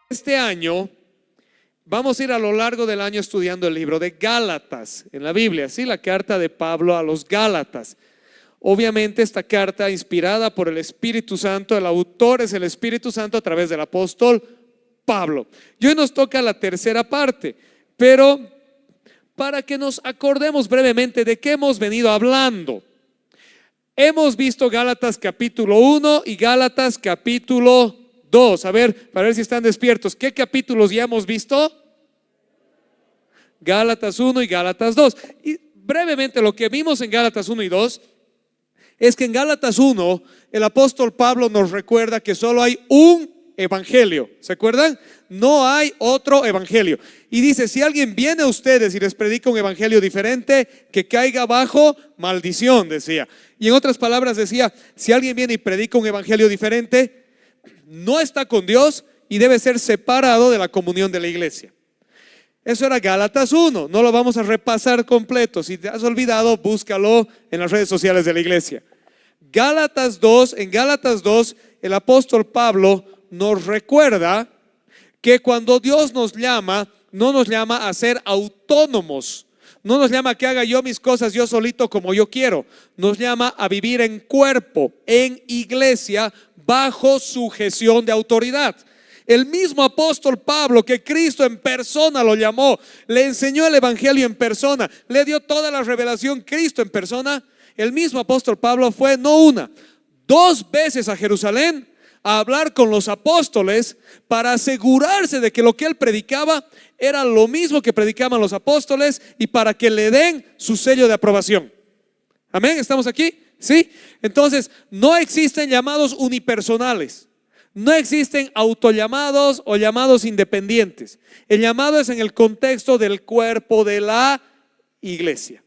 Este año vamos a ir a lo largo del año estudiando el libro de Gálatas en la Biblia, ¿sí? La carta de Pablo a los Gálatas. Obviamente esta carta inspirada por el Espíritu Santo, el autor es el Espíritu Santo a través del apóstol Pablo. Y hoy nos toca la tercera parte, pero para que nos acordemos brevemente de qué hemos venido hablando. Hemos visto Gálatas capítulo 1 y Gálatas capítulo 2. A ver, para ver si están despiertos. ¿Qué capítulos ya hemos visto? Gálatas 1 y Gálatas 2. Y brevemente lo que vimos en Gálatas 1 y 2 es que en Gálatas 1 el apóstol Pablo nos recuerda que solo hay un evangelio. ¿Se acuerdan? No hay otro evangelio. Y dice, si alguien viene a ustedes y les predica un evangelio diferente, que caiga bajo maldición, decía. Y en otras palabras decía, si alguien viene y predica un evangelio diferente, no está con Dios y debe ser separado de la comunión de la iglesia. Eso era Gálatas 1, no lo vamos a repasar completo. Si te has olvidado, búscalo en las redes sociales de la iglesia. Gálatas 2, en Gálatas 2, el apóstol Pablo nos recuerda que cuando Dios nos llama, no nos llama a ser autónomos, no nos llama a que haga yo mis cosas yo solito como yo quiero, nos llama a vivir en cuerpo, en iglesia, bajo sujeción de autoridad. El mismo apóstol Pablo, que Cristo en persona lo llamó, le enseñó el evangelio en persona, le dio toda la revelación Cristo en persona. El mismo apóstol Pablo fue no una, dos veces a Jerusalén a hablar con los apóstoles para asegurarse de que lo que él predicaba era lo mismo que predicaban los apóstoles y para que le den su sello de aprobación. Amén, ¿estamos aquí? ¿Sí? Entonces, no existen llamados unipersonales, no existen autollamados o llamados independientes. El llamado es en el contexto del cuerpo de la iglesia.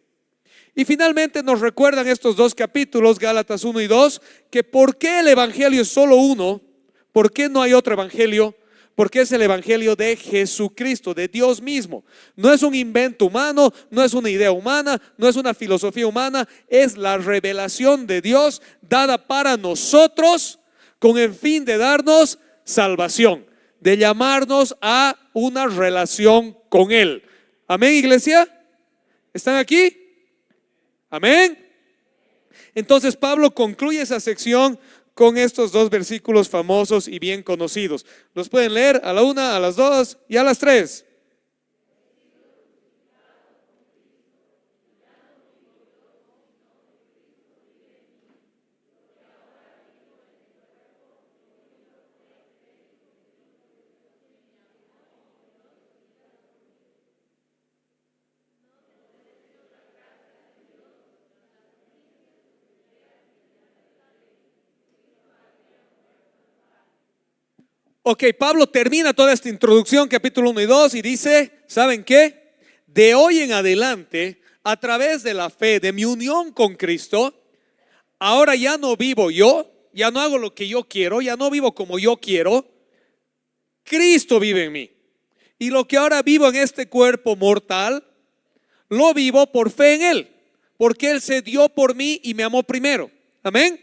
Y finalmente nos recuerdan estos dos capítulos, Gálatas 1 y 2, que por qué el evangelio es solo uno, por qué no hay otro evangelio, porque es el evangelio de Jesucristo, de Dios mismo. No es un invento humano, no es una idea humana, no es una filosofía humana, es la revelación de Dios dada para nosotros con el fin de darnos salvación, de llamarnos a una relación con Él. Amén, iglesia. ¿Están aquí? Amén. Entonces Pablo concluye esa sección con estos dos versículos famosos y bien conocidos. Los pueden leer a la 1, a las 2 y a las 3. Ok, Pablo termina toda esta introducción, capítulo 1 y 2, y dice, ¿saben qué? De hoy en adelante, a través de la fe, de mi unión con Cristo, ahora ya no vivo yo, ya no hago lo que yo quiero, ya no vivo como yo quiero. Cristo vive en mí. Y lo que ahora vivo en este cuerpo mortal, lo vivo por fe en Él, porque Él se dio por mí y me amó primero. Amén.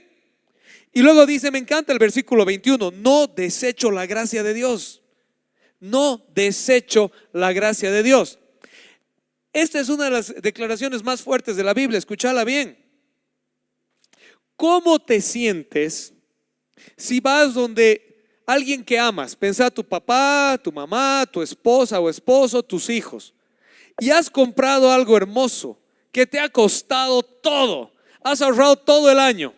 Y luego dice, me encanta el versículo 21, no desecho la gracia de Dios. No desecho la gracia de Dios. Esta es una de las declaraciones más fuertes de la Biblia, escúchala bien. ¿Cómo te sientes si vas donde alguien que amas? Pensá tu papá, tu mamá, tu esposa o esposo, tus hijos, y has comprado algo hermoso que te ha costado todo, has ahorrado todo el año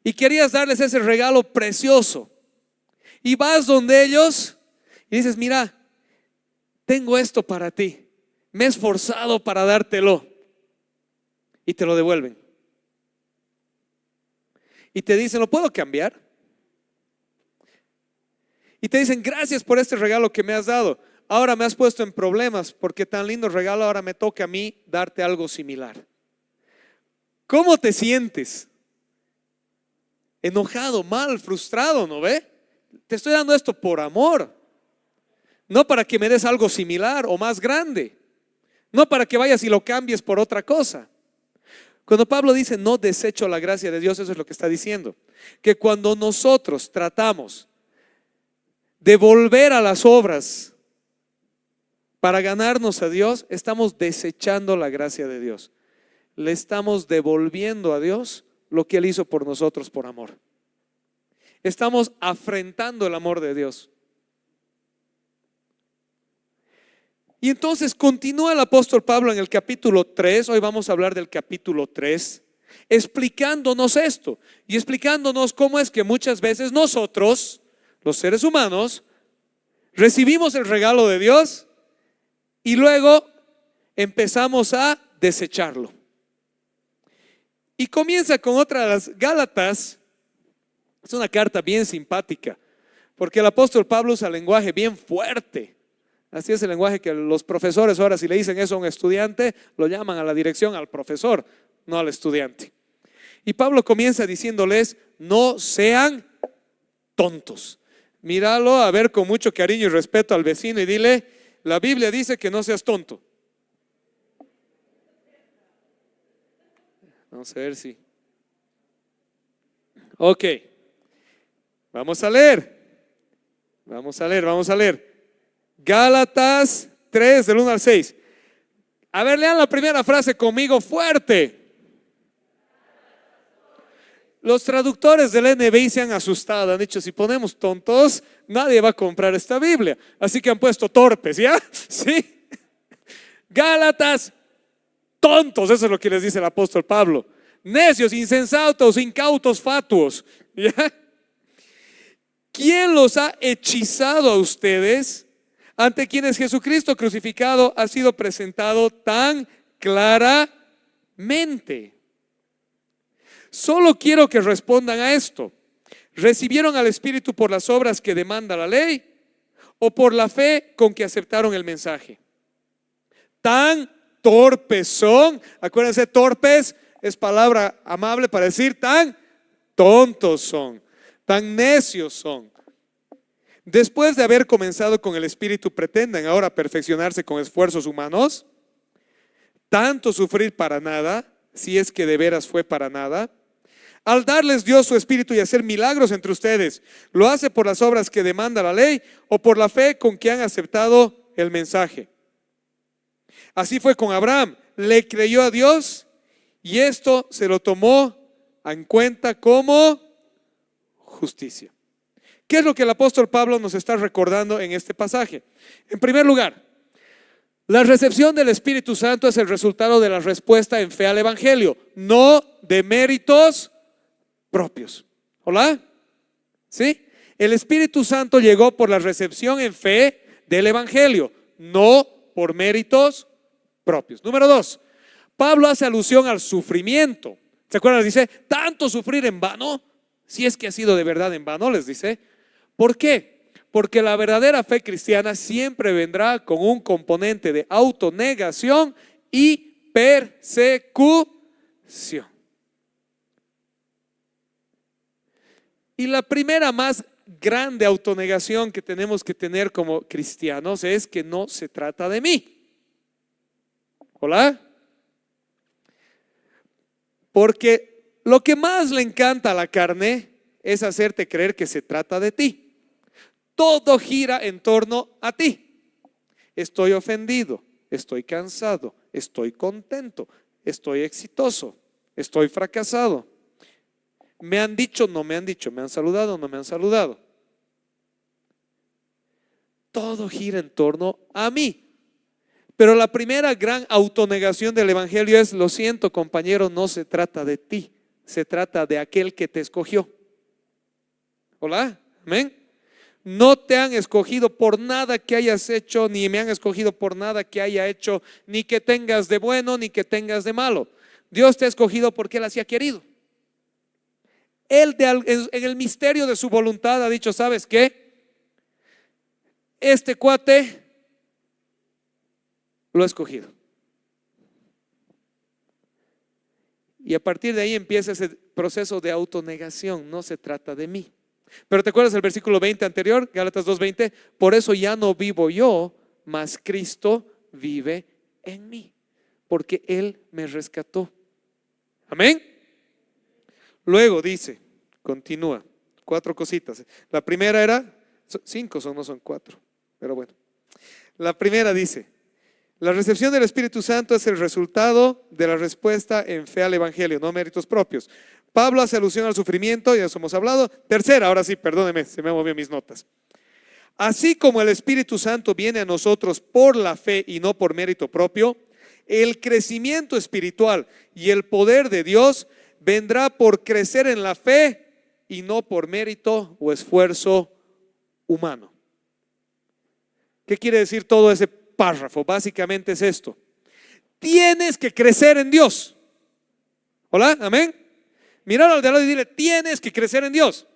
y querías darles ese regalo precioso, y vas donde ellos y dices, mira, tengo esto para ti, me he esforzado para dártelo, y te lo devuelven y te dicen, ¿lo puedo cambiar? Y te dicen, gracias por este regalo que me has dado, ahora me has puesto en problemas porque tan lindo regalo, ahora me toca a mí darte algo similar. ¿Cómo te sientes? Enojado, mal, frustrado, ¿no ve? Te estoy dando esto por amor, no para que me des algo similar o más grande, no para que vayas y lo cambies por otra cosa. Cuando Pablo dice no desecho la gracia de Dios, eso es lo que está diciendo. Que cuando nosotros tratamos de volver a las obras para ganarnos a Dios, estamos desechando la gracia de Dios. Le estamos devolviendo a Dios lo que Él hizo por nosotros por amor. Estamos afrentando el amor de Dios. Y entonces continúa el apóstol Pablo en el capítulo 3, hoy vamos a hablar del capítulo 3, explicándonos esto y explicándonos cómo es que muchas veces nosotros, los seres humanos, recibimos el regalo de Dios y luego empezamos a desecharlo. Y comienza con otra de las Gálatas. Es una carta bien simpática, porque el apóstol Pablo usa lenguaje bien fuerte. Así es el lenguaje que los profesores ahora, si le dicen eso a un estudiante, lo llaman a la dirección al profesor, no al estudiante. Y Pablo comienza diciéndoles: no sean tontos. Míralo a ver con mucho cariño y respeto al vecino y dile: la Biblia dice que no seas tonto. Vamos a ver si. Ok. Vamos a leer. Vamos a leer. Gálatas 3, del 1 al 6. A ver, lean la primera frase conmigo fuerte. Los traductores del NBI se han asustado, han dicho: si ponemos tontos, nadie va a comprar esta Biblia. Así que han puesto torpes, ¿ya? Sí. Gálatas, tontos, eso es lo que les dice el apóstol Pablo. Necios, insensatos, incautos, fatuos, ¿ya? ¿Quién los ha hechizado a ustedes, ante quienes Jesucristo crucificado ha sido presentado tan claramente? Solo quiero que respondan a esto: ¿recibieron al Espíritu por las obras que demanda la ley o por la fe con que aceptaron el mensaje? Tan torpes son. Acuérdense, torpes es palabra amable para decir tan tontos son, tan necios son. Después de haber comenzado con el Espíritu, ¿pretenden ahora perfeccionarse con esfuerzos humanos? ¿Tanto sufrir para nada, si es que de veras fue para nada? Al darles Dios su Espíritu y hacer milagros entre ustedes, ¿lo hace por las obras que demanda la ley o por la fe con que han aceptado el mensaje? Así fue con Abraham: le creyó a Dios y esto se lo tomó en cuenta como justicia. ¿Qué es lo que el apóstol Pablo nos está recordando en este pasaje? En primer lugar, la recepción del Espíritu Santo es el resultado de la respuesta en fe al Evangelio, no de méritos propios. ¿Hola? ¿Sí? El Espíritu Santo llegó por la recepción en fe del Evangelio, no por méritos propios. Número 2, Pablo hace alusión al sufrimiento. ¿Se acuerdan? Dice: tanto sufrir en vano, si es que ha sido de verdad en vano, les dice. ¿Por qué? Porque la verdadera fe cristiana siempre vendrá con un componente de autonegación y persecución. Y la primera más grande autonegación que tenemos que tener como cristianos es que no se trata de mí. ¿Hola? Porque lo que más le encanta a la carne es hacerte creer que se trata de ti. Todo gira en torno a ti. Estoy ofendido, estoy cansado, estoy contento, estoy exitoso, estoy fracasado. Me han dicho, no me han dicho, me han saludado, no me han saludado. Todo gira en torno a mí. Pero la primera gran autonegación del Evangelio es: lo siento, compañero, no se trata de ti, se trata de aquel que te escogió. ¿Hola? ¿Amén? No te han escogido por nada que hayas hecho, ni me han escogido por nada que haya hecho, ni que tengas de bueno, ni que tengas de malo. Dios te ha escogido porque Él así ha querido. Él en el misterio de su voluntad ha dicho: ¿sabes qué? Este cuate lo he escogido. Y a partir de ahí empieza ese proceso de autonegación. No se trata de mí. Pero ¿te acuerdas el versículo 20 anterior? Gálatas 2:20. Por eso ya no vivo yo, mas Cristo vive en mí, porque Él me rescató. Amén. Luego dice, continúa, 4 cositas. La primera era, 5 son, no son 4, pero bueno. La primera dice, la recepción del Espíritu Santo es el resultado de la respuesta en fe al Evangelio, no méritos propios. Pablo hace alusión al sufrimiento, ya eso hemos hablado. Tercera, ahora sí, perdóneme, se me movió mis notas. Así como el Espíritu Santo viene a nosotros por la fe y no por mérito propio, el crecimiento espiritual y el poder de Dios vendrá por crecer en la fe y no por mérito o esfuerzo humano. ¿Qué quiere decir todo ese párrafo? Básicamente es esto: tienes que crecer en Dios. ¿Hola? ¿Amén? Mirar al de al lado y dile, tienes que crecer en Dios.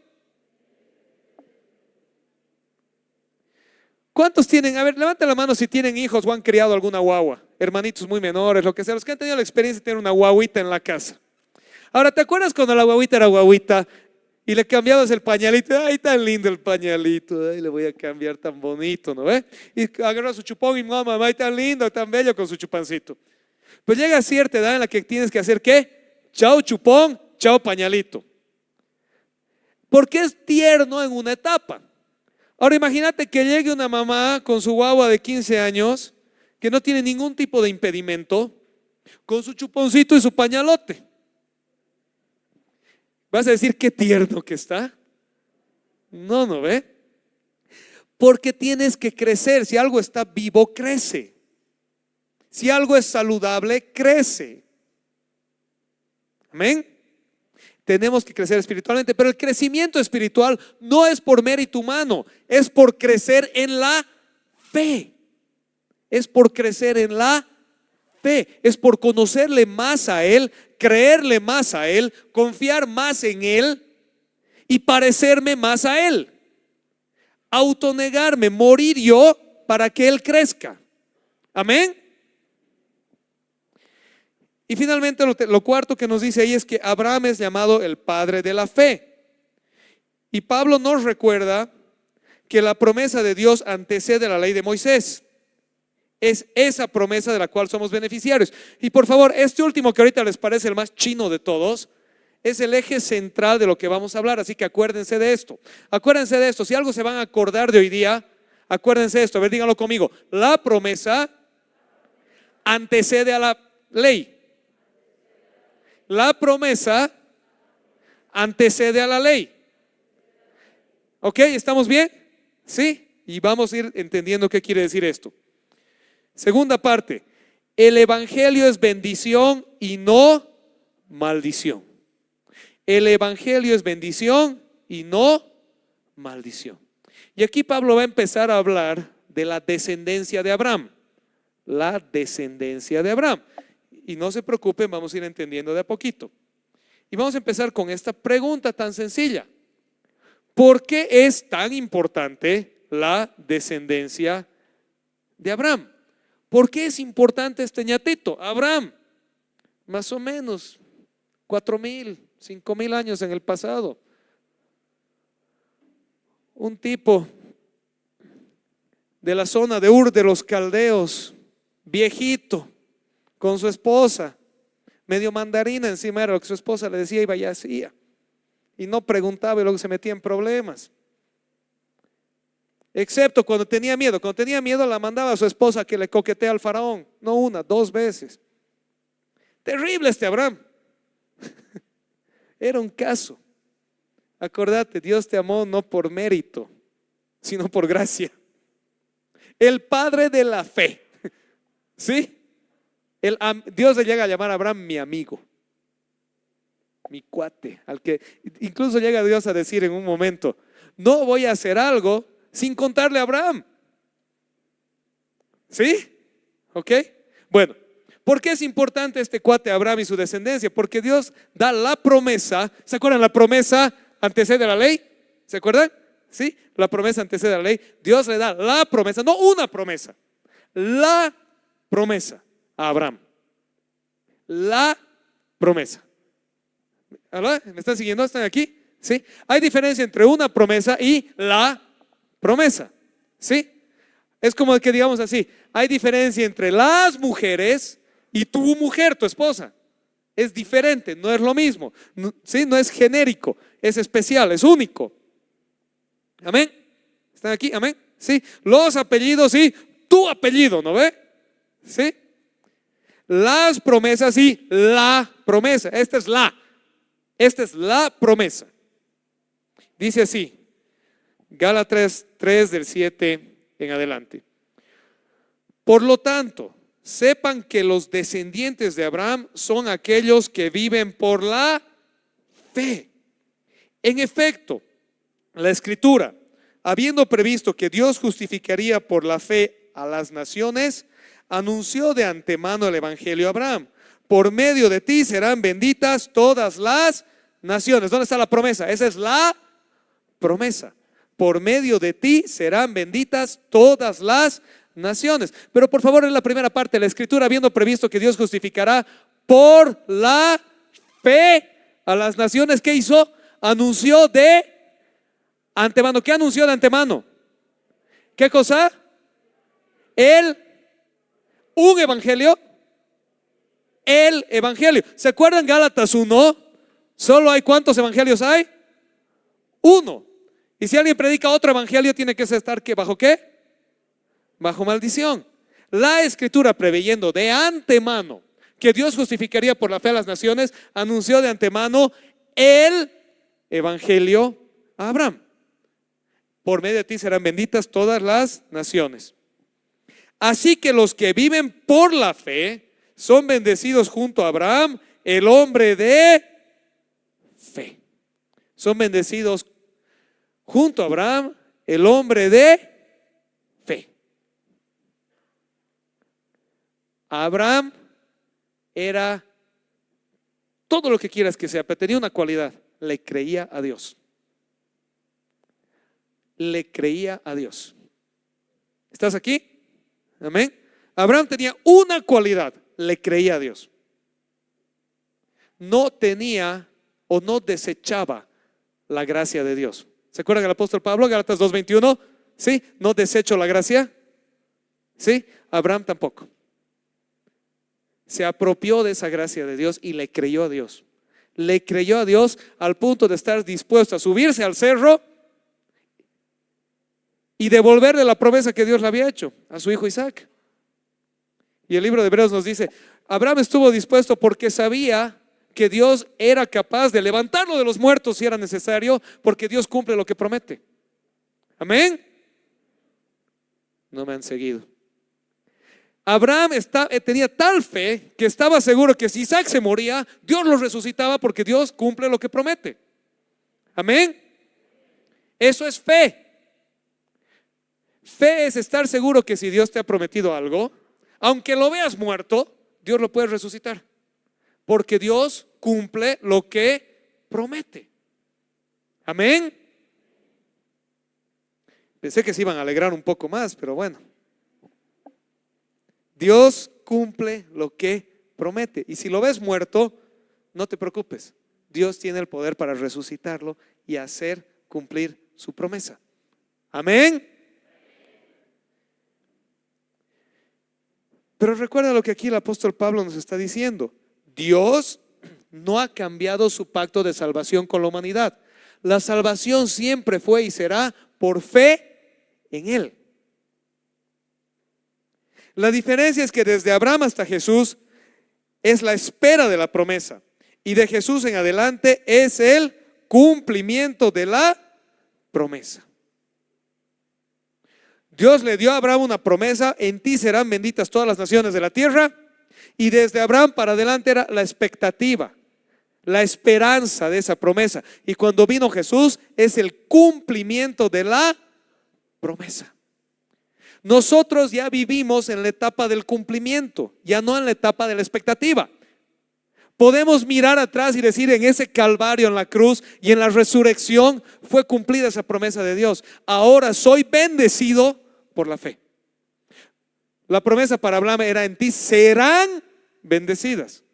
¿Cuántos tienen? A ver, levanten la mano si tienen hijos o han criado alguna guagua, hermanitos muy menores, lo que sea, los que han tenido la experiencia de tener una guaguita en la casa. Ahora, ¿te acuerdas cuando la guaguita era guaguita y le cambiabas el pañalito? Ay, tan lindo el pañalito, ay, le voy a cambiar, tan bonito, ¿no ve? Y agarra su chupón y mamá, ay, tan lindo, tan bello con su chupancito. Pues llega a cierta edad en la que tienes que hacer ¿qué? Chao chupón, chao pañalito. Porque es tierno en una etapa. Ahora imagínate que llegue una mamá con su guagua de 15 años que no tiene ningún tipo de impedimento, con su chuponcito y su pañalote. ¿Vas a decir qué tierno que está? No, ¿no ve? Porque tienes que crecer. Si algo está vivo, crece. Si algo es saludable, crece. Amén. Tenemos que crecer espiritualmente, pero el crecimiento espiritual no es por mérito humano, es por crecer en la fe. Es por crecer en la fe, es por conocerle más a Él, creerle más a Él, confiar más en Él y parecerme más a Él. Autonegarme, morir yo para que Él crezca. Amén. Y finalmente lo cuarto que nos dice ahí es que Abraham es llamado el padre de la fe. Y Pablo nos recuerda que la promesa de Dios antecede a la ley de Moisés. Es esa promesa de la cual somos beneficiarios. Y por favor, este último que ahorita les parece el más chino de todos, es el eje central de lo que vamos a hablar. Así que acuérdense de esto. Acuérdense de esto. Si algo se van a acordar de hoy día, acuérdense de esto. A ver, díganlo conmigo. La promesa antecede a la ley. La promesa antecede a la ley. ¿Ok? ¿Estamos bien? ¿Sí? Y vamos a ir entendiendo qué quiere decir esto. Segunda parte, el evangelio es bendición y no maldición. El evangelio es bendición y no maldición. Y aquí Pablo va a empezar a hablar de la descendencia de Abraham. La descendencia de Abraham. Y no se preocupen, vamos a ir entendiendo de a poquito. Y vamos a empezar con esta pregunta tan sencilla. ¿Por qué es tan importante la descendencia de Abraham? ¿Por qué es importante este ñatito? Abraham, más o menos 4,000, 5,000 años en el pasado. Un tipo de la zona de Ur de los Caldeos, viejito, con su esposa, medio mandarina encima era lo que su esposa le decía y vaya hacía. Y no preguntaba y luego se metía en problemas. Excepto cuando tenía miedo. Cuando tenía miedo la mandaba a su esposa que le coquetea al faraón. No una, 2 veces. Terrible este Abraham. Era un caso. Acordate, Dios te amó no por mérito, sino por gracia. El padre de la fe. ¿Sí? Dios le llega a llamar a Abraham mi amigo, mi cuate, al que incluso llega Dios a decir en un momento, no voy a hacer algo sin contarle a Abraham. ¿Sí? ¿Ok? Bueno, ¿por qué es importante este cuate Abraham y su descendencia? Porque Dios da la promesa. ¿Se acuerdan? La promesa antecede a la ley. ¿Se acuerdan? ¿Sí? La promesa antecede a la ley. Dios le da la promesa, no una promesa, la promesa a Abraham. La promesa. ¿Aló? ¿Me están siguiendo? ¿Están aquí? ¿Sí? Hay diferencia entre una promesa y la promesa. ¿Sí? Es como que digamos así, hay diferencia entre las mujeres y tu mujer, tu esposa. Es diferente, no es lo mismo. ¿Sí? No es genérico, es especial, es único. Amén. ¿Están aquí? Amén. Sí. Los apellidos, sí. Tu apellido, ¿no ve? Sí. Las promesas, sí. La promesa. Esta es la promesa. Dice así, Gálatas 3 del 7 en adelante. Por lo tanto, sepan que los descendientes de Abraham son aquellos que viven por la fe. En efecto, la Escritura, habiendo previsto que Dios justificaría por la fe a las naciones, anunció de antemano el Evangelio a Abraham. Por medio de ti serán benditas todas las naciones. ¿Dónde está la promesa? Esa es la promesa. Por medio de ti serán benditas todas las naciones. Pero por favor, en la primera parte, la Escritura, habiendo previsto que Dios justificará por la fe a las naciones, ¿qué hizo? Anunció de antemano. ¿Qué anunció de antemano? ¿Qué cosa? Un evangelio. El evangelio. ¿Se acuerdan Gálatas 1? Solo hay ¿cuántos evangelios hay? Uno. Y si alguien predica otro evangelio, tiene que estar ¿qué? ¿Bajo qué? Bajo maldición. La Escritura, preveyendo de antemano que Dios justificaría por la fe a las naciones, anunció de antemano el evangelio a Abraham. Por medio de ti serán benditas todas las naciones. Así que los que viven por la fe son bendecidos junto a Abraham, el hombre de fe. Son bendecidos junto a Abraham, el hombre de fe. Abraham era todo lo que quieras que sea, pero tenía una cualidad: le creía a Dios. Le creía a Dios. ¿Estás aquí? Amén. Abraham tenía una cualidad: le creía a Dios. No tenía o no desechaba la gracia de Dios. ¿Se acuerdan del apóstol Pablo? Gálatas 2:21. ¿Sí? No desecho la gracia. ¿Sí? Abraham tampoco. Se apropió de esa gracia de Dios y le creyó a Dios. Le creyó a Dios al punto de estar dispuesto a subirse al cerro y devolverle la promesa que Dios le había hecho a su hijo Isaac. Y el libro de Hebreos nos dice: Abraham estuvo dispuesto porque sabía que Dios era capaz de levantarlo de los muertos si era necesario, porque Dios cumple lo que promete. Amén. No me han seguido. Abraham tenía tal fe que estaba seguro que si Isaac se moría, Dios lo resucitaba, porque Dios cumple lo que promete. Amén. Eso es fe. Fe es estar seguro que si Dios te ha prometido algo, aunque lo veas muerto, Dios lo puede resucitar, porque Dios cumple lo que promete. Amén. Pensé que se iban a alegrar un poco más, pero bueno. Dios cumple lo que promete. Y si lo ves muerto, no te preocupes. Dios tiene el poder para resucitarlo y hacer cumplir su promesa. Amén. Pero recuerda lo que aquí el apóstol Pablo nos está diciendo: Dios no ha cambiado su pacto de salvación con la humanidad. La salvación siempre fue y será por fe en Él. La diferencia es que desde Abraham hasta Jesús es la espera de la promesa, y de Jesús en adelante es el cumplimiento de la promesa. Dios le dio a Abraham una promesa: en ti serán benditas todas las naciones de la tierra. Y desde Abraham para adelante era la expectativa, la esperanza de esa promesa. Y cuando vino Jesús es el cumplimiento de la promesa. Nosotros ya vivimos en la etapa del cumplimiento, ya no en la etapa de la expectativa. Podemos mirar atrás y decir: en ese Calvario, en la cruz y en la resurrección fue cumplida esa promesa de Dios. Ahora soy bendecido por la fe. La promesa para Abraham era: en ti serán bendecidas.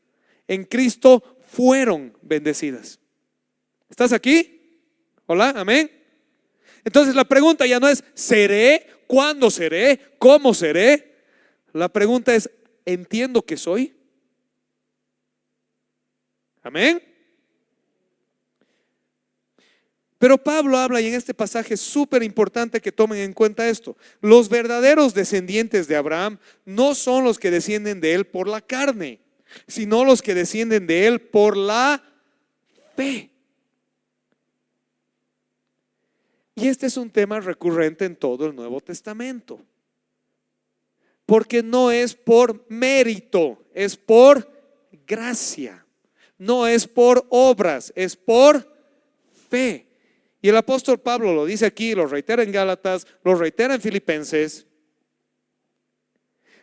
En Cristo fueron bendecidas. ¿Estás aquí? Hola, amén. Entonces la pregunta ya no es ¿seré? ¿Cuándo seré? ¿Cómo seré? La pregunta es: ¿entiendo que soy? Amén. Pero Pablo habla, y en este pasaje es súper importante que tomen en cuenta esto: los verdaderos descendientes de Abraham no son los que descienden de él por la carne, sino los que descienden de él por la fe. Y este es un tema recurrente en todo el Nuevo Testamento, porque no es por mérito, es por gracia. No es por obras, es por fe. Y el apóstol Pablo lo dice aquí, lo reitera en Gálatas, lo reitera en Filipenses.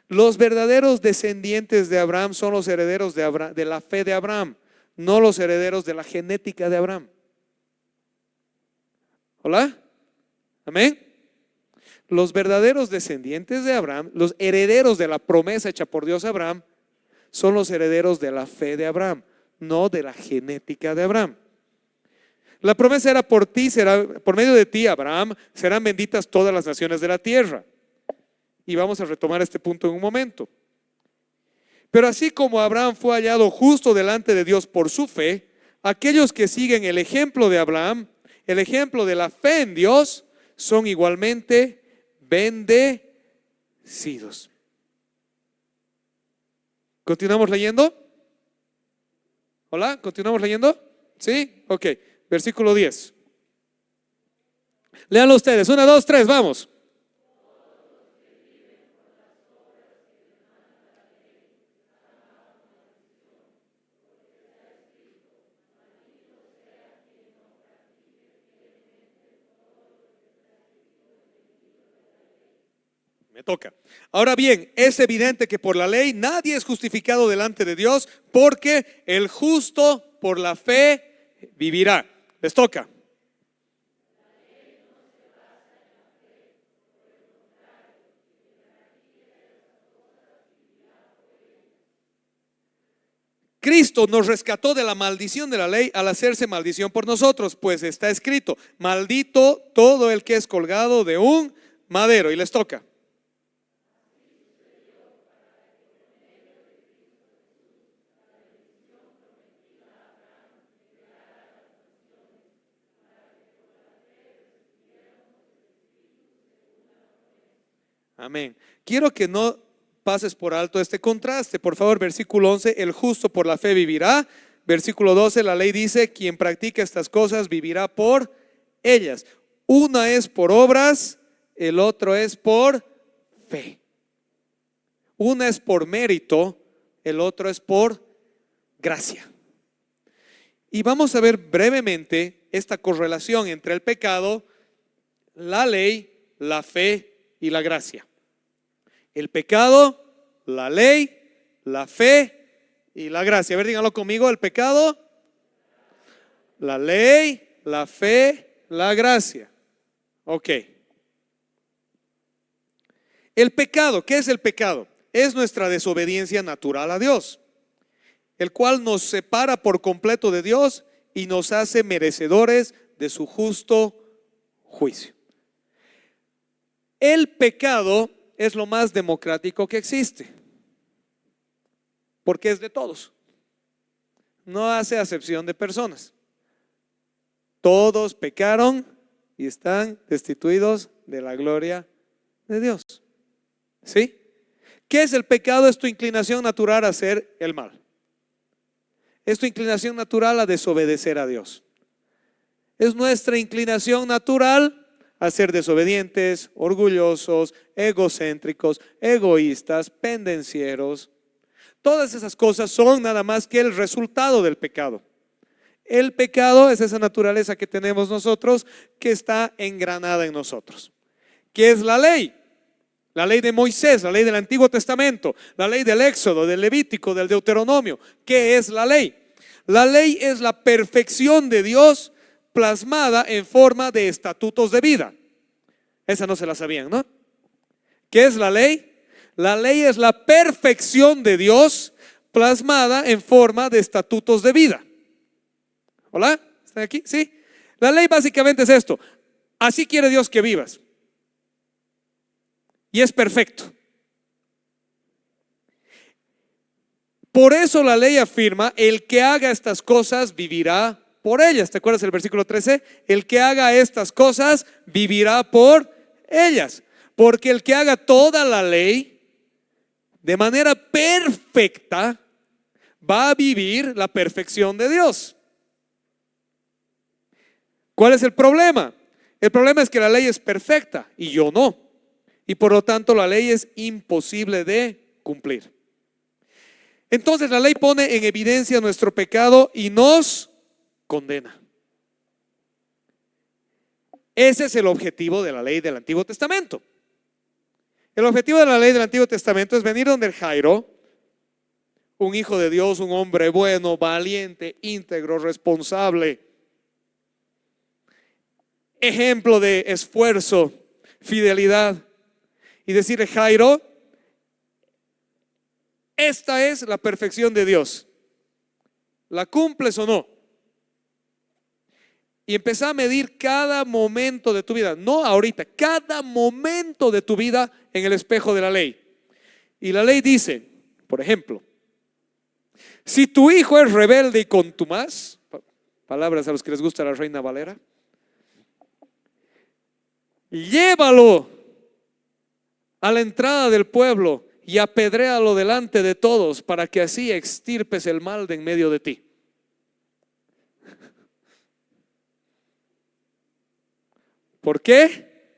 Los verdaderos descendientes de Abraham son los herederos de la fe de Abraham, no los herederos de la genética de Abraham. ¿Hola? ¿Amén? Los verdaderos descendientes de Abraham, los herederos de la promesa hecha por Dios a Abraham, son los herederos de la fe de Abraham, no de la genética de Abraham. La promesa era: por ti por medio de ti, Abraham, serán benditas todas las naciones de la tierra. Y vamos a retomar este punto en un momento. Pero así como Abraham fue hallado justo delante de Dios por su fe, aquellos que siguen el ejemplo de Abraham, el ejemplo de la fe en Dios, son igualmente bendecidos. ¿Continuamos leyendo? ¿Hola? ¿Continuamos leyendo? ¿Sí? Ok. Versículo 10. Léanlo ustedes. 1, 2, 3, vamos. Me toca. Ahora bien, es evidente que por la ley nadie es justificado delante de Dios, porque el justo por la fe vivirá. Les toca. Cristo nos rescató de la maldición de la ley al hacerse maldición por nosotros, pues está escrito: maldito todo el que es colgado de un madero. Y les toca. Amén. Quiero que no pases por alto este contraste. Por favor, versículo 11, el justo por la fe vivirá. Versículo 12, la ley dice: quien practica estas cosas vivirá por ellas. Una es por obras, el otro es por fe. Una es por mérito, el otro es por gracia. Y vamos a ver brevemente esta correlación entre el pecado, la ley, la fe y la gracia. El pecado, la ley, la fe y la gracia. A ver, díganlo conmigo: el pecado, la ley, la fe, la gracia. Ok. El pecado, ¿qué es el pecado? Es nuestra desobediencia natural a Dios, el cual nos separa por completo de Dios y nos hace merecedores de su justo juicio. El pecado es lo más democrático que existe, porque es de todos. No hace acepción de personas. Todos pecaron y están destituidos de la gloria de Dios. ¿Sí? ¿Qué es el pecado? Es tu inclinación natural a hacer el mal. Es tu inclinación natural a desobedecer a Dios. Es nuestra inclinación natural a ser desobedientes, orgullosos, egocéntricos, egoístas, pendencieros. Todas esas cosas son nada más que el resultado del pecado. El pecado es esa naturaleza que tenemos nosotros, que está engranada en nosotros. ¿Qué es la ley? La ley de Moisés, la ley del Antiguo Testamento, la ley del Éxodo, del Levítico, del Deuteronomio. ¿Qué es la ley? La ley es la perfección de Dios plasmada en forma de estatutos de vida. Esa no se la sabían, ¿no? ¿Qué es la ley? La ley es la perfección de Dios plasmada en forma de estatutos de vida. ¿Hola? ¿Están aquí? ¿Sí? La ley básicamente es esto: así quiere Dios que vivas. Y es perfecto. Por eso la ley afirma, el que haga estas cosas vivirá por ellas. ¿Te acuerdas el versículo 13? El que haga estas cosas vivirá por ellas. Porque el que haga toda la ley de manera perfecta va a vivir la perfección de Dios. ¿Cuál es el problema? El problema es que la ley es perfecta y yo no. Y por lo tanto la ley es imposible de cumplir. Entonces la ley pone en evidencia nuestro pecado y nos condena. Ese es el objetivo de la ley del Antiguo Testamento. El objetivo de la ley del Antiguo Testamento es venir donde el Jairo, un hijo de Dios, un hombre bueno, valiente, íntegro, responsable, ejemplo de esfuerzo, fidelidad, y decirle: Jairo, esta es la perfección de Dios, ¿la cumples o no? Y empezar a medir cada momento de tu vida, no ahorita, cada momento de tu vida en el espejo de la ley. Y la ley dice, por ejemplo, si tu hijo es rebelde y contumaz, palabras a los que les gusta la Reina Valera, llévalo a la entrada del pueblo y apedréalo delante de todos, para que así extirpes el mal de en medio de ti. ¿Por qué?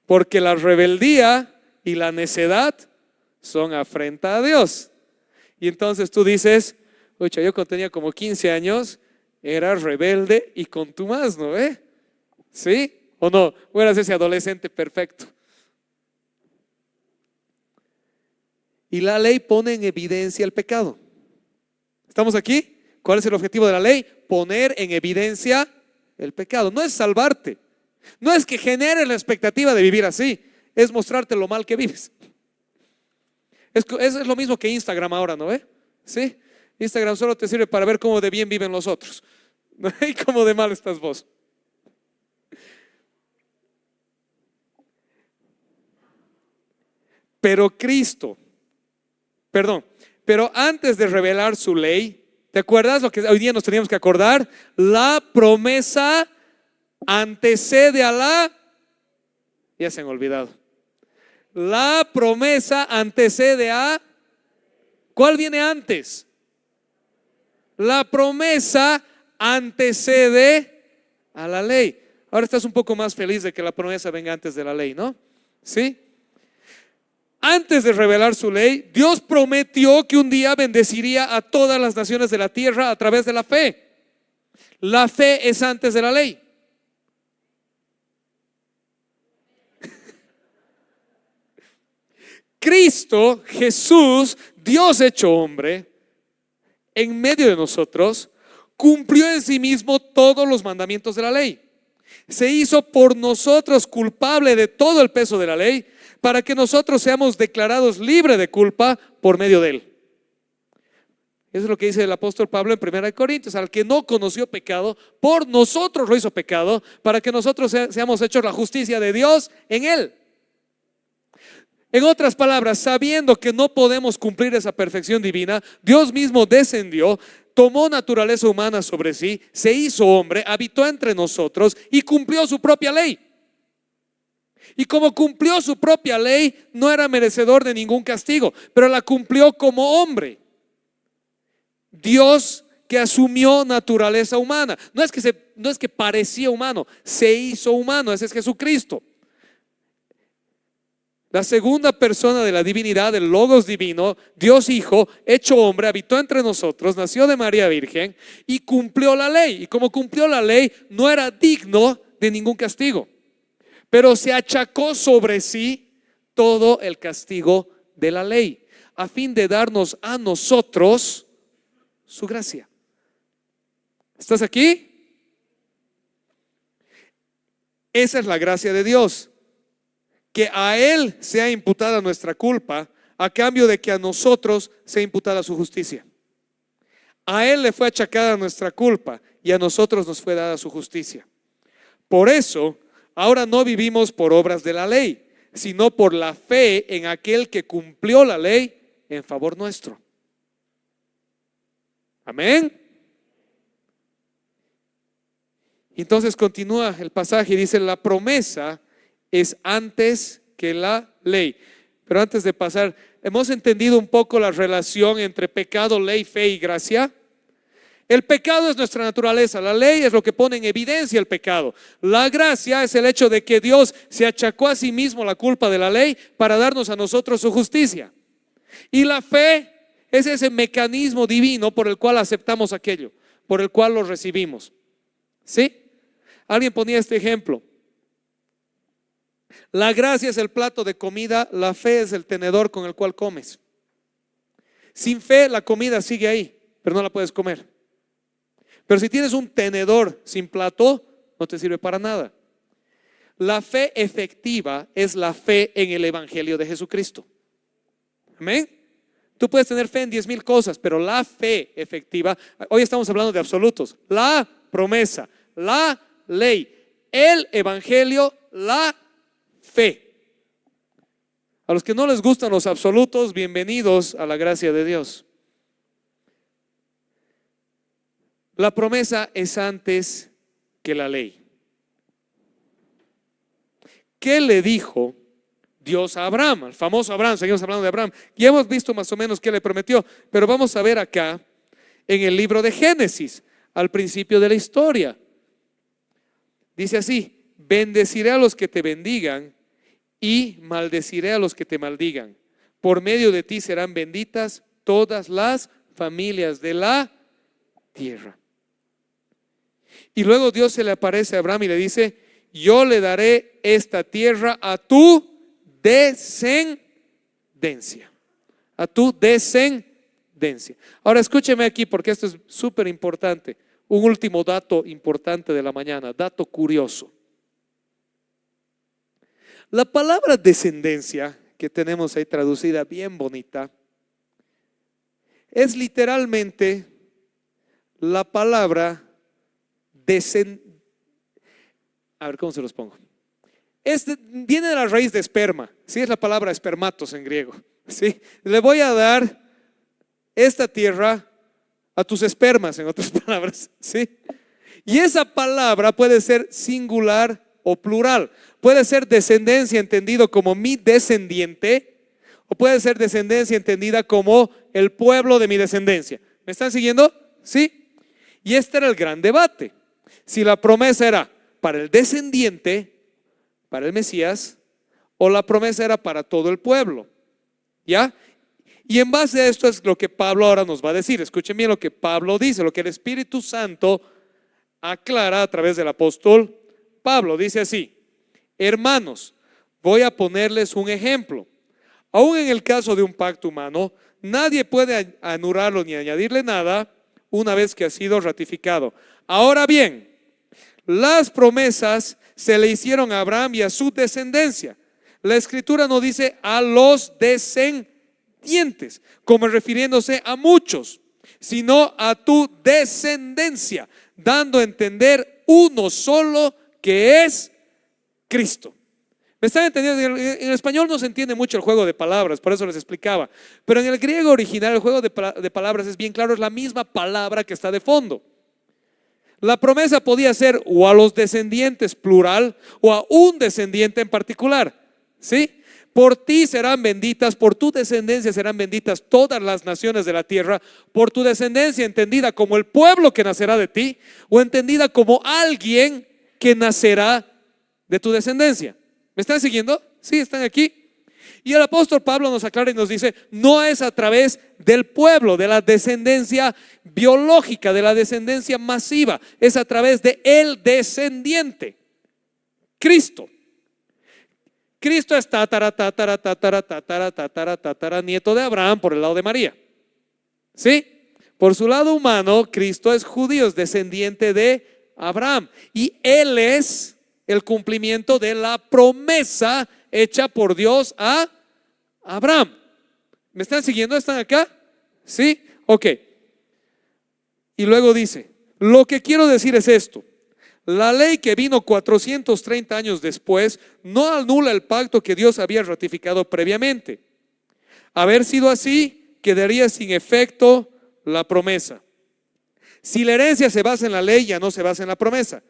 Porque la rebeldía y la necedad son afrenta a Dios. Y entonces tú dices: oye, yo cuando tenía como 15 años era rebelde y contumaz, ¿no ve? ¿Sí o no? O eras ese adolescente perfecto. Y la ley pone en evidencia el pecado. ¿Estamos aquí? ¿Cuál es el objetivo de la ley? Poner en evidencia el pecado. No es salvarte, no es que generes la expectativa de vivir así, es mostrarte lo mal que vives. Es lo mismo que Instagram ahora, ¿no ve? ¿Sí? Instagram solo te sirve para ver cómo de bien viven los otros, ¿no? Y cómo de mal estás vos. Pero antes de revelar su ley, ¿te acuerdas lo que hoy día nos teníamos que acordar? La promesa antecede a la... Ya se han olvidado. La promesa antecede a... ¿Cuál viene antes? La promesa antecede a la ley. Ahora estás un poco más feliz de que la promesa venga antes de la ley, ¿no? ¿Sí? Antes de revelar su ley, Dios prometió que un día bendeciría a todas las naciones de la tierra a través de la fe. La fe es antes de la ley. Cristo, Jesús, Dios hecho hombre, en medio de nosotros, cumplió en sí mismo todos los mandamientos de la ley. Se hizo por nosotros culpable de todo el peso de la ley, para que nosotros seamos declarados libres de culpa por medio de él. Eso es lo que dice el apóstol Pablo en 1 Corintios: al que no conoció pecado, por nosotros lo hizo pecado, para que nosotros seamos hechos la justicia de Dios en él. En otras palabras, sabiendo que no podemos cumplir esa perfección divina, Dios mismo descendió, tomó naturaleza humana sobre sí, se hizo hombre, habitó entre nosotros y cumplió su propia ley. Y como cumplió su propia ley, no era merecedor de ningún castigo, pero la cumplió como hombre. Dios que asumió naturaleza humana. No es que parecía humano, se hizo humano. Ese es Jesucristo. La segunda persona de la divinidad, el Logos divino, Dios Hijo, hecho hombre, habitó entre nosotros, nació de María Virgen y cumplió la ley. Y como cumplió la ley, no era digno de ningún castigo, pero se achacó sobre sí todo el castigo de la ley, a fin de darnos a nosotros su gracia. ¿Estás aquí? Esa es la gracia de Dios, que a Él sea imputada nuestra culpa, a cambio de que a nosotros sea imputada su justicia. A Él le fue achacada nuestra culpa y a nosotros nos fue dada su justicia. Por eso, ahora no vivimos por obras de la ley, sino por la fe en aquel que cumplió la ley en favor nuestro. Amén. Entonces continúa el pasaje y dice: la promesa es antes que la ley. Pero antes de pasar, ¿hemos entendido un poco la relación entre pecado, ley, fe y gracia? El pecado es nuestra naturaleza, la ley es lo que pone en evidencia el pecado. La gracia es el hecho de que Dios se achacó a sí mismo la culpa de la ley para darnos a nosotros su justicia. Y la fe es ese mecanismo divino por el cual aceptamos aquello, por el cual lo recibimos. ¿Sí? Alguien ponía este ejemplo: la gracia es el plato de comida, la fe es el tenedor con el cual comes. Sin fe la comida sigue ahí, pero no la puedes comer. Pero si tienes un tenedor sin plato, no te sirve para nada. La fe efectiva es la fe en el Evangelio de Jesucristo. Amén. Tú puedes tener fe en 10,000 cosas, pero la fe efectiva, hoy estamos hablando de absolutos: la promesa, la ley, el Evangelio, la fe. A los que no les gustan los absolutos, bienvenidos a la gracia de Dios. La promesa es antes que la ley. ¿Qué le dijo Dios a Abraham? Al famoso Abraham, seguimos hablando de Abraham. Ya hemos visto más o menos qué le prometió, pero vamos a ver acá en el libro de Génesis, al principio de la historia. Dice así: bendeciré a los que te bendigan y maldeciré a los que te maldigan. Por medio de ti serán benditas todas las familias de la tierra. Y luego Dios se le aparece a Abraham y le dice: yo le daré esta tierra a tu descendencia. A tu descendencia. Ahora escúcheme aquí, porque esto es súper importante. Un último dato importante de la mañana, dato curioso. La palabra descendencia, que tenemos ahí traducida bien bonita, es literalmente la palabra a ver, ¿cómo se los pongo? Viene de la raíz de esperma, ¿sí? Es la palabra espermatos en griego, ¿sí? Le voy a dar esta tierra a tus espermas, en otras palabras, ¿sí? Y esa palabra puede ser singular o plural. Puede ser descendencia entendido como mi descendiente, o puede ser descendencia entendida como el pueblo de mi descendencia. ¿Me están siguiendo? ¿Sí? Y este era el gran debate. Si la promesa era para el descendiente, para el Mesías, o la promesa era para todo el pueblo. ¿Ya? Y en base a esto es lo que Pablo ahora nos va a decir. Escuchen bien lo que Pablo dice, lo que el Espíritu Santo aclara a través del apóstol Pablo. Dice así: hermanos, voy a ponerles un ejemplo. Aún en el caso de un pacto humano, nadie puede anularlo ni añadirle nada una vez que ha sido ratificado. Ahora bien, las promesas se le hicieron a Abraham y a su descendencia. La escritura no dice a los descendientes, como refiriéndose a muchos, sino a tu descendencia, dando a entender uno solo, que es Cristo. ¿Me están entendiendo? En el español no se entiende mucho el juego de palabras, por eso les explicaba. Pero en el griego original el juego de palabras es bien claro, es la misma palabra que está de fondo. La promesa podía ser o a los descendientes plural o a un descendiente en particular, ¿sí? Por ti serán benditas, por tu descendencia serán benditas todas las naciones de la tierra. Por tu descendencia entendida como el pueblo que nacerá de ti, o entendida como alguien que nacerá de tu descendencia. ¿Me están siguiendo? ¿Sí? ¿Están aquí? Y el apóstol Pablo nos aclara y nos dice: no es a través del pueblo, de la descendencia biológica, de la descendencia masiva, es a través de el descendiente, Cristo. Cristo es tatara nieto de Abraham por el lado de María. ¿Sí? Por su lado humano, Cristo es judío, es descendiente de Abraham. Y Él es el cumplimiento de la promesa hecha por Dios a Abraham. ¿Me están siguiendo? ¿Están acá? ¿Sí? Ok. Y luego dice: lo que quiero decir es esto. La ley que vino 430 años después no anula el pacto que Dios había ratificado previamente. Haber sido así, quedaría sin efecto la promesa. Si la herencia se basa en la ley, ya no se basa en la promesa.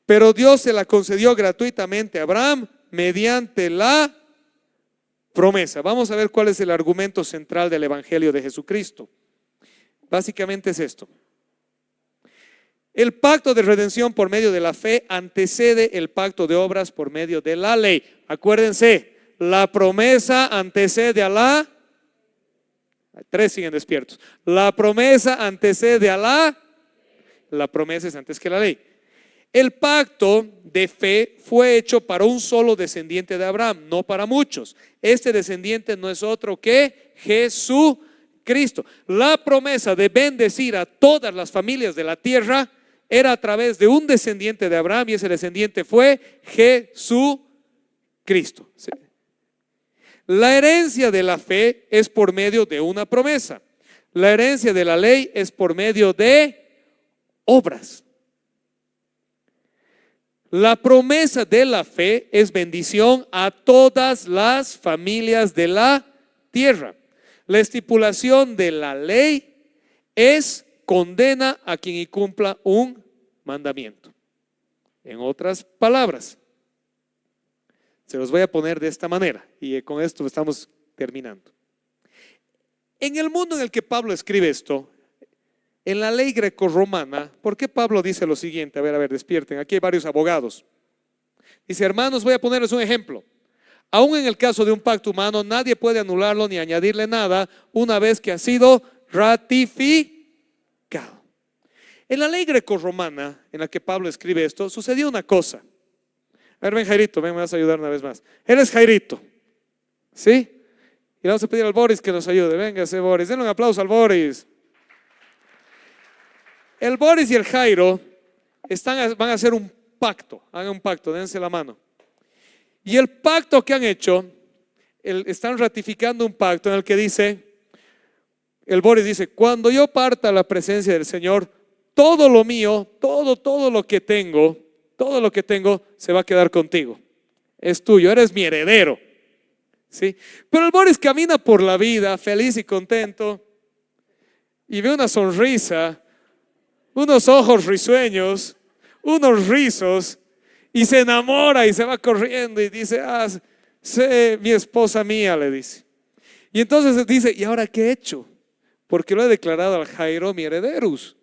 Pero Dios se la concedió gratuitamente a Abraham mediante la promesa. Vamos a ver cuál es el argumento central del Evangelio de Jesucristo. Básicamente es esto. El pacto de redención por medio de la fe antecede el pacto de obras por medio de la ley. Acuérdense, la promesa antecede a la... Tres siguen despiertos. La promesa antecede a la promesa es antes que la ley. El pacto de fe fue hecho para un solo descendiente de Abraham, no para muchos. Este descendiente no es otro que Jesucristo. La promesa de bendecir a todas las familias de la tierra era a través de un descendiente de Abraham, y ese descendiente fue Jesucristo. ¿Sí? La herencia de la fe es por medio de una promesa. La herencia de la ley es por medio de obras. La promesa de la fe es bendición a todas las familias de la tierra. La estipulación de la ley es condena a quien incumpla un mandamiento. En otras palabras, se los voy a poner de esta manera y con esto estamos terminando. En el mundo en el que Pablo escribe esto, en la ley grecorromana, ¿por qué Pablo dice lo siguiente? A ver, despierten. Aquí hay varios abogados. Dice, hermanos, voy a ponerles un ejemplo. Aún en el caso de un pacto humano, nadie puede anularlo ni añadirle nada una vez que ha sido ratificado. En la ley grecorromana, en la que Pablo escribe esto, sucedió una cosa. A ver, ven Jairito, ven, me vas a ayudar una vez más. Él es Jairito, ¿sí? Y vamos a pedir al Boris que nos ayude. Véngase, Boris, denle un aplauso al Boris. El Boris y el Jairo van a hacer un pacto. Hagan un pacto, dense la mano. Y el pacto que han hecho, están ratificando un pacto en el que dice, el Boris dice, cuando yo parta a la presencia del Señor, todo lo mío, todo lo que tengo se va a quedar contigo. Es tuyo, eres mi heredero. ¿Sí? Pero el Boris camina por la vida feliz y contento y ve una sonrisa, unos ojos risueños, unos rizos, y se enamora y se va corriendo y dice, sé mi esposa mía, le dice. Y entonces dice, ¿y ahora qué he hecho? Porque lo he declarado al Jairo mi herederus.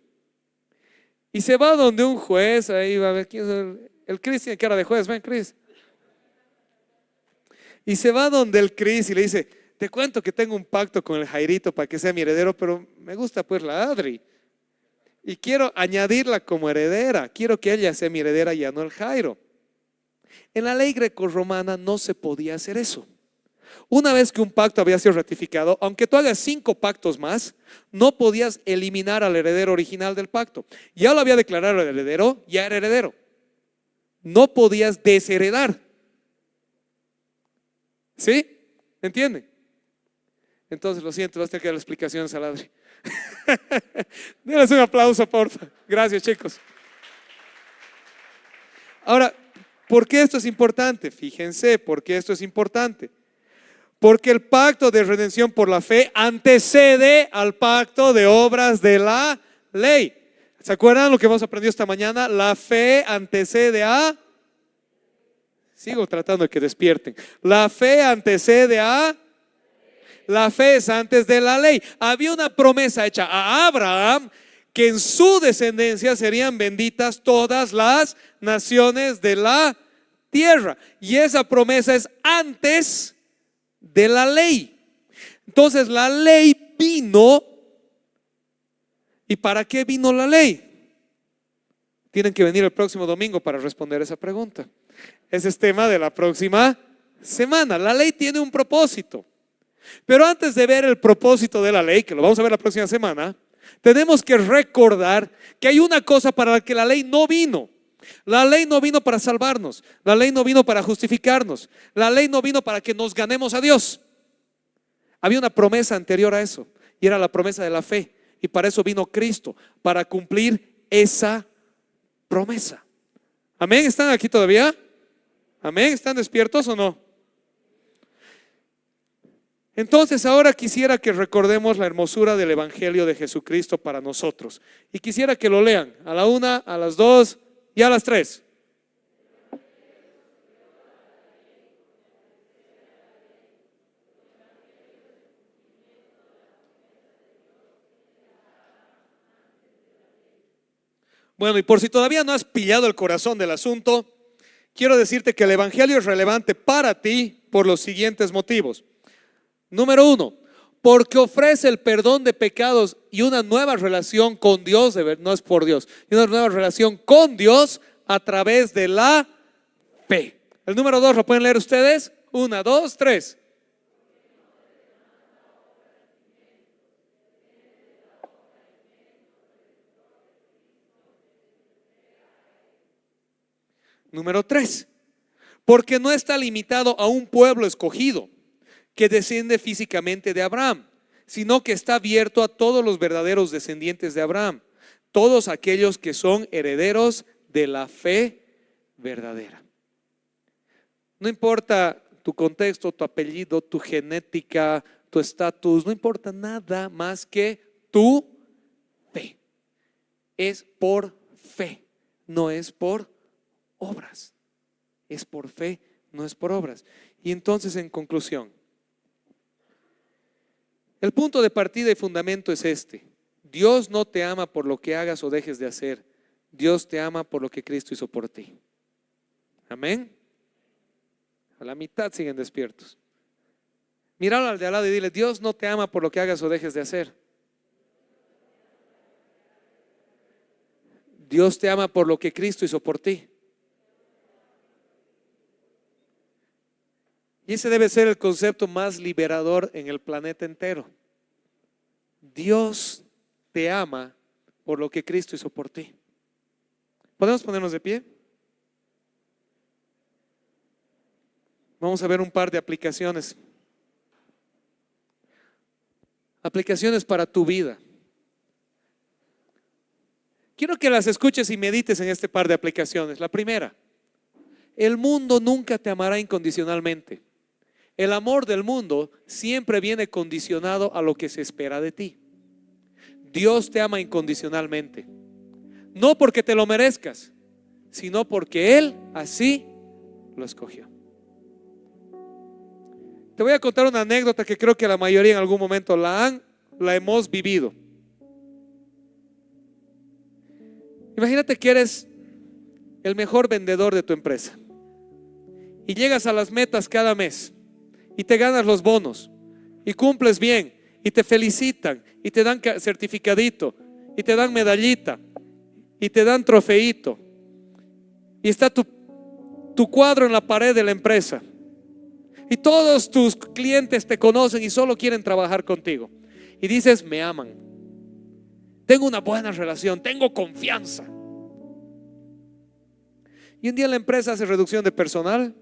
Y se va donde un juez, ahí va a ver quién es el Cris, tiene cara de juez, ven Cris. Y se va donde el Cris y le dice, te cuento que tengo un pacto con el Jairito para que sea mi heredero, pero me gusta pues la Adri. Y quiero añadirla como heredera, quiero que ella sea mi heredera, ya no el Jairo. En la ley grecorromana no se podía hacer eso. Una vez que un pacto había sido ratificado, aunque tú hagas 5 pactos más, no podías eliminar al heredero original del pacto. Ya lo había declarado el heredero, ya era heredero. No podías desheredar. ¿Sí? ¿Entienden? Entonces, lo siento, vas a tener que dar explicaciones a Adri. Denles un aplauso, porfa. Gracias, chicos. Ahora, ¿por qué esto es importante? Fíjense, ¿por qué esto es importante? Porque el pacto de redención por la fe antecede al pacto de obras de la ley. ¿Se acuerdan lo que hemos aprendido esta mañana? La fe antecede a... Sigo tratando de que despierten. La fe antecede a... La fe es antes de la ley. Había una promesa hecha a Abraham que en su descendencia serían benditas todas las naciones de la tierra. Y esa promesa es antes de la ley. Entonces la ley vino. ¿Y para qué vino la ley? Tienen que venir el próximo domingo para responder esa pregunta. Ese es tema de la próxima semana. La ley tiene un propósito. Pero antes de ver el propósito de la ley, que lo vamos a ver la próxima semana, tenemos que recordar que hay una cosa para la que la ley no vino. La ley no vino para salvarnos. La ley no vino para justificarnos. La ley no vino para que nos ganemos a Dios. Había una promesa anterior a eso, y era la promesa de la fe. Y para eso vino Cristo, para cumplir esa promesa. ¿Amén? ¿Están aquí todavía? ¿Amén? ¿Están despiertos o no? Entonces ahora quisiera que recordemos la hermosura del Evangelio de Jesucristo para nosotros. Y quisiera que lo lean a la 1, a las 2 y a las 3. Bueno, y por si todavía no has pillado el corazón del asunto, quiero decirte que el Evangelio es relevante para ti por los siguientes motivos. Número 1, porque ofrece el perdón de pecados y una nueva relación con Dios, no es por Dios, y una nueva relación con Dios a través de la fe. El número 2, ¿lo pueden leer ustedes? 1, 2, 3. Número 3, porque no está limitado a un pueblo escogido que desciende físicamente de Abraham, sino que está abierto a todos los verdaderos descendientes de Abraham, todos aquellos que son herederos de la fe verdadera. No importa tu contexto, tu apellido, tu genética, tu estatus, no importa nada más que tu fe. Es por fe, no es por obras. Es por fe, no es por obras. Y entonces, en conclusión, el punto de partida y fundamento es este: Dios no te ama por lo que hagas o dejes de hacer. Dios te ama por lo que Cristo hizo por ti. Amén. A la mitad siguen despiertos. Míralo al de al lado y dile: Dios no te ama por lo que hagas o dejes de hacer. Dios te ama por lo que Cristo hizo por ti. Y ese debe ser el concepto más liberador en el planeta entero. Dios te ama por lo que Cristo hizo por ti. ¿Podemos ponernos de pie? Vamos a ver un par de aplicaciones. Aplicaciones para tu vida. Quiero que las escuches y medites en este par de aplicaciones. La primera: el mundo nunca te amará incondicionalmente. El amor del mundo siempre viene condicionado a lo que se espera de ti. Dios te ama incondicionalmente, no porque te lo merezcas, sino porque Él así lo escogió. Te voy a contar una anécdota que creo que la mayoría en algún momento la hemos vivido. Imagínate que eres el mejor vendedor de tu empresa y llegas a las metas cada mes y te ganas los bonos y cumples bien y te felicitan y te dan certificadito y te dan medallita y te dan trofeito y está tu cuadro en la pared de la empresa y todos tus clientes te conocen y solo quieren trabajar contigo y dices: me aman, tengo una buena relación, tengo confianza. Y un día la empresa hace reducción de personal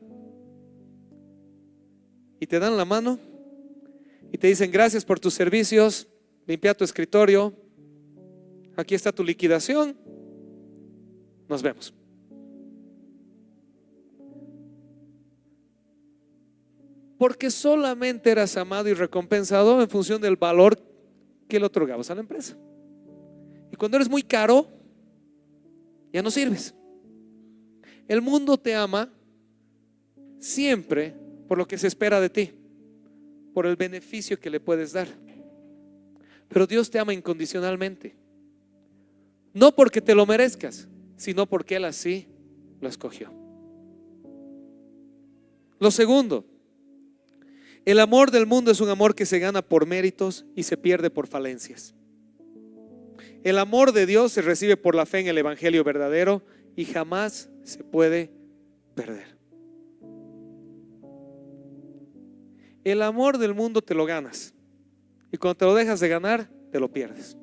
y te dan la mano y te dicen: gracias por tus servicios, limpia tu escritorio, aquí está tu liquidación, nos vemos. Porque solamente eras amado y recompensado en función del valor que le otorgabas a la empresa. Y cuando eres muy caro, ya no sirves. El mundo te ama siempre por lo que se espera de ti, por el beneficio que le puedes dar. Pero Dios te ama incondicionalmente, no porque te lo merezcas, sino porque Él así lo escogió. Lo segundo: el amor del mundo es un amor que se gana por méritos y se pierde por falencias. El amor de Dios se recibe por la fe en el Evangelio verdadero y jamás se puede perder. El amor del mundo te lo ganas y cuando te lo dejas de ganar, te lo pierdes.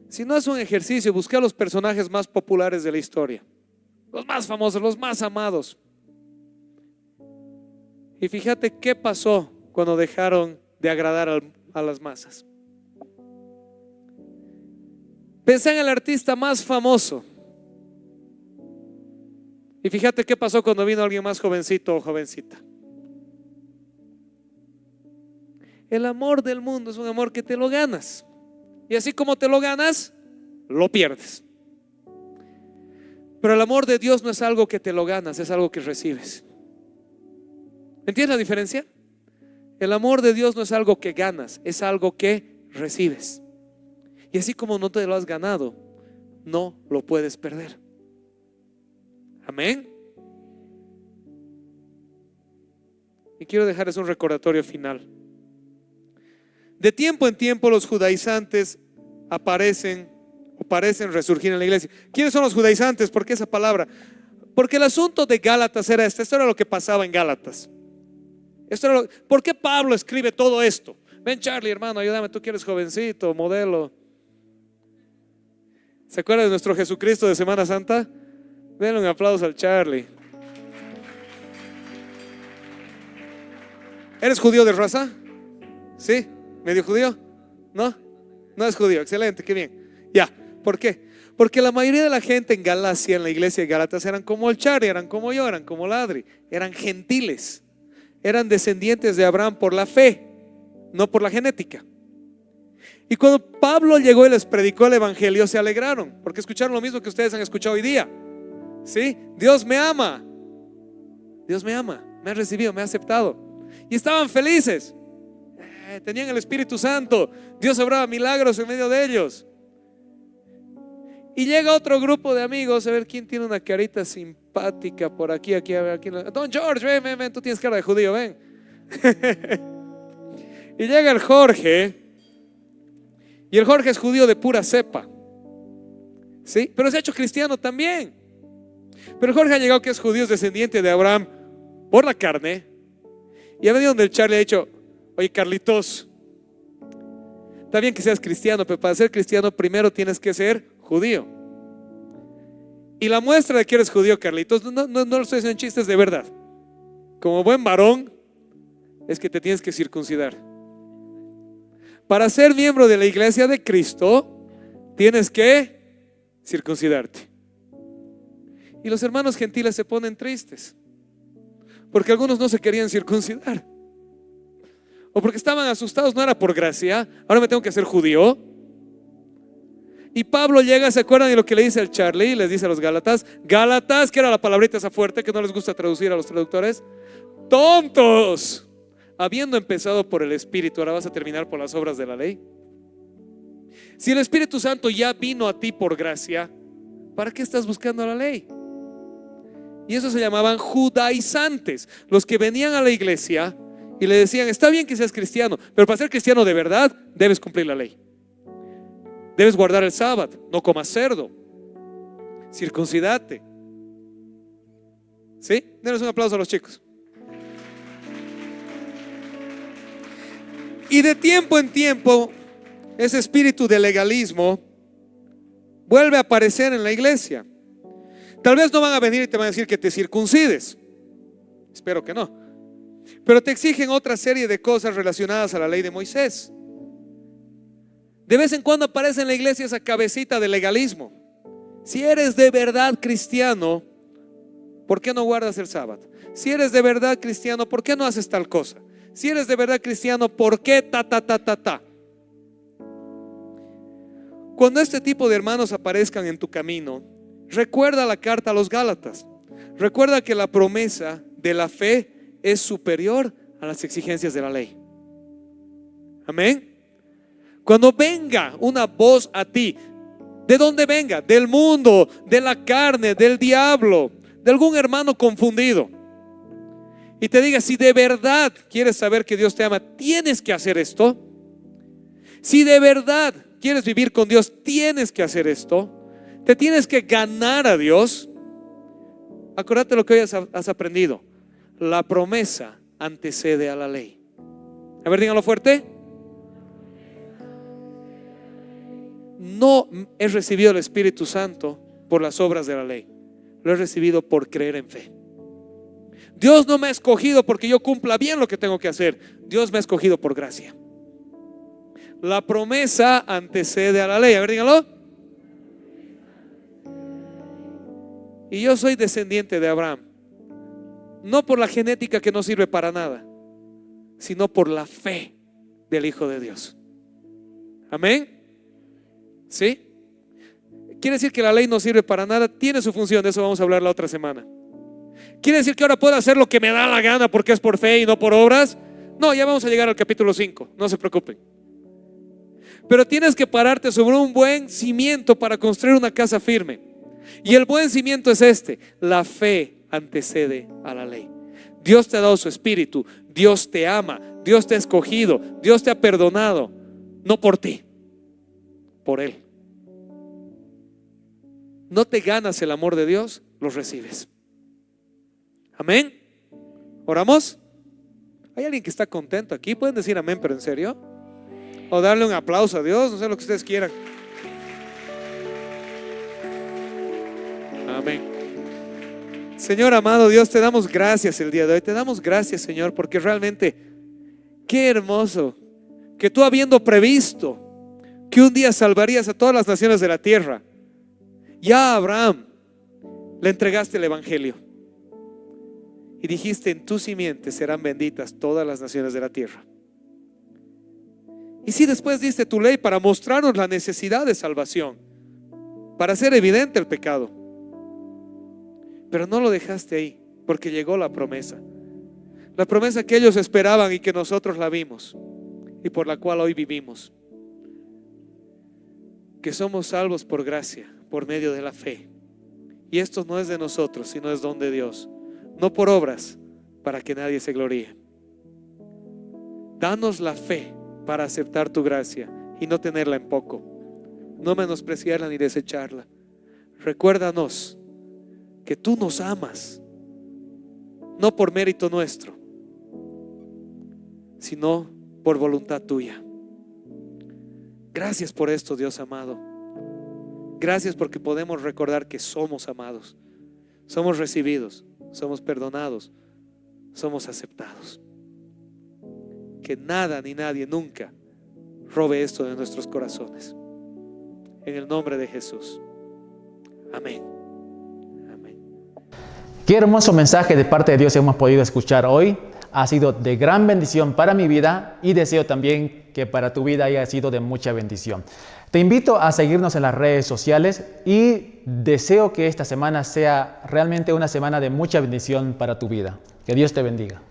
Si no es un ejercicio, busca a los personajes más populares de la historia, los más famosos, los más amados, y fíjate qué pasó cuando dejaron de agradar a las masas. Pensá en el artista más famoso. Y fíjate qué pasó cuando vino alguien más jovencito o jovencita. El amor del mundo es un amor que te lo ganas. Y así como te lo ganas, lo pierdes. Pero el amor de Dios no es algo que te lo ganas, es algo que recibes. ¿Entiendes la diferencia? El amor de Dios no es algo que ganas, es algo que recibes. Y así como no te lo has ganado, no lo puedes perder. Amén. Y quiero dejarles un recordatorio final. De tiempo en tiempo los judaizantes aparecen o parecen resurgir en la iglesia. ¿Quiénes son los judaizantes? ¿Por qué esa palabra? Porque el asunto de Gálatas era esto era lo que pasaba en Gálatas. ¿Por qué Pablo escribe todo esto? Ven Charlie, hermano, ayúdame, tú que eres jovencito, modelo. ¿Se acuerdan de nuestro Jesucristo de Semana Santa? Denle un aplauso al Charlie. ¿Eres judío de raza? ¿Sí? ¿Medio judío? ¿No? No es judío, excelente, qué bien. Ya, ¿por qué? Porque la mayoría de la gente en Galacia, en la iglesia de Gálatas, eran como el Charlie, eran como yo, eran como Ladri, eran gentiles, eran descendientes de Abraham por la fe, no por la genética. Y cuando Pablo llegó y les predicó el evangelio, se alegraron, porque escucharon lo mismo que ustedes han escuchado hoy día. ¿Sí? Dios me ama, Dios me ama, me ha recibido, me ha aceptado. Y estaban felices. Tenían el Espíritu Santo. Dios obraba milagros en medio de ellos. Y llega otro grupo de amigos. A ver quién tiene una carita simpática por aquí, aquí, a ver, aquí. Don George, ven, tú tienes cara de judío, ven. Y llega el Jorge. Y el Jorge es judío de pura cepa. ¿Sí? Pero se ha hecho cristiano también. Pero el Jorge ha llegado que es judío, es descendiente de Abraham por la carne. Y ha venido donde el Charlie ha dicho: oye Carlitos, está bien que seas cristiano, pero para ser cristiano primero tienes que ser judío. Y la muestra de que eres judío, Carlitos, no lo estoy diciendo en chistes, de verdad. Como buen varón, es que te tienes que circuncidar. Para ser miembro de la iglesia de Cristo, tienes que circuncidarte. Y los hermanos gentiles se ponen tristes, porque algunos no se querían circuncidar, o porque estaban asustados. No era por gracia, ahora me tengo que hacer judío. Y Pablo llega, ¿se acuerdan de lo que le dice al Charlie? Les dice a los Gálatas, Gálatas, que era la palabrita esa fuerte que no les gusta traducir a los traductores, tontos, habiendo empezado por el Espíritu, ahora vas a terminar por las obras de la ley. Si el Espíritu Santo ya vino a ti por gracia, ¿para qué estás buscando la ley? Y eso se llamaban judaizantes, los que venían a la iglesia y le decían: está bien que seas cristiano, pero para ser cristiano de verdad debes cumplir la ley. Debes guardar el sábado, no comas cerdo, circuncidate. ¿Sí? Denles un aplauso a los chicos. Y de tiempo en tiempo ese espíritu de legalismo vuelve a aparecer en la iglesia. Tal vez no van a venir y te van a decir que te circuncides, espero que no, pero te exigen otra serie de cosas relacionadas a la ley de Moisés. De vez en cuando aparece en la iglesia esa cabecita de legalismo. Si eres de verdad cristiano, ¿por qué no guardas el sábado? Si eres de verdad cristiano, ¿por qué no haces tal cosa? Si eres de verdad cristiano, ¿por qué ta? Cuando este tipo de hermanos aparezcan en tu camino, recuerda la carta a los Gálatas. Recuerda que la promesa de la fe es superior a las exigencias de la ley. Amén. Cuando venga una voz a ti, ¿de dónde venga? Del mundo, de la carne, del diablo, de algún hermano confundido, y te diga: si de verdad quieres saber que Dios te ama, tienes que hacer esto. Si de verdad quieres vivir con Dios, tienes que hacer esto. Te tienes que ganar a Dios. Acuérdate lo que hoy has aprendido: la promesa antecede a la ley. A ver, díganlo fuerte. No he recibido el Espíritu Santo por las obras de la ley, lo he recibido por creer en fe. Dios no me ha escogido porque yo cumpla bien lo que tengo que hacer. Dios me ha escogido por gracia. La promesa antecede a la ley. A ver, díganlo. Y yo soy descendiente de Abraham, no por la genética que no sirve para nada, sino por la fe del Hijo de Dios. Amén. ¿Sí? ¿Quiere decir que la ley no sirve para nada? Tiene su función, de eso vamos a hablar la otra semana. ¿Quiere decir que ahora puedo hacer lo que me da la gana porque es por fe y no por obras? No, ya vamos a llegar al capítulo 5, no se preocupen. Pero tienes que pararte sobre un buen cimiento para construir una casa firme. Y el buen cimiento es este: la fe antecede a la ley. Dios te ha dado su espíritu, Dios te ama, Dios te ha escogido, Dios te ha perdonado, no por ti, por Él. No te ganas el amor de Dios, lo recibes. Amén. ¿Oramos? ¿Hay alguien que está contento aquí? ¿Pueden decir amén, pero en serio? O darle un aplauso a Dios, no sé lo que ustedes quieran. Amén. Señor amado Dios, te damos gracias el día de hoy. Te damos gracias, Señor, porque realmente qué hermoso que tú, habiendo previsto que un día salvarías a todas las naciones de la tierra, ya a Abraham le entregaste el evangelio y dijiste: en tu simiente serán benditas todas las naciones de la tierra. Y sí, después diste tu ley para mostrarnos la necesidad de salvación, para hacer evidente el pecado. Pero no lo dejaste ahí, porque llegó la promesa que ellos esperaban y que nosotros la vimos y por la cual hoy vivimos, que somos salvos por gracia, por medio de la fe. Y esto no es de nosotros, sino es don de Dios, no por obras, para que nadie se gloríe. Danos la fe para aceptar tu gracia y no tenerla en poco, no menospreciarla ni desecharla. Recuérdanos que tú nos amas, no por mérito nuestro, sino por voluntad tuya. Gracias por esto, Dios amado. Gracias porque podemos recordar que somos amados, somos recibidos, somos perdonados, somos aceptados. Que nada ni nadie nunca robe esto de nuestros corazones. En el nombre de Jesús. Amén. Qué hermoso mensaje de parte de Dios hemos podido escuchar hoy. Ha sido de gran bendición para mi vida y deseo también que para tu vida haya sido de mucha bendición. Te invito a seguirnos en las redes sociales y deseo que esta semana sea realmente una semana de mucha bendición para tu vida. Que Dios te bendiga.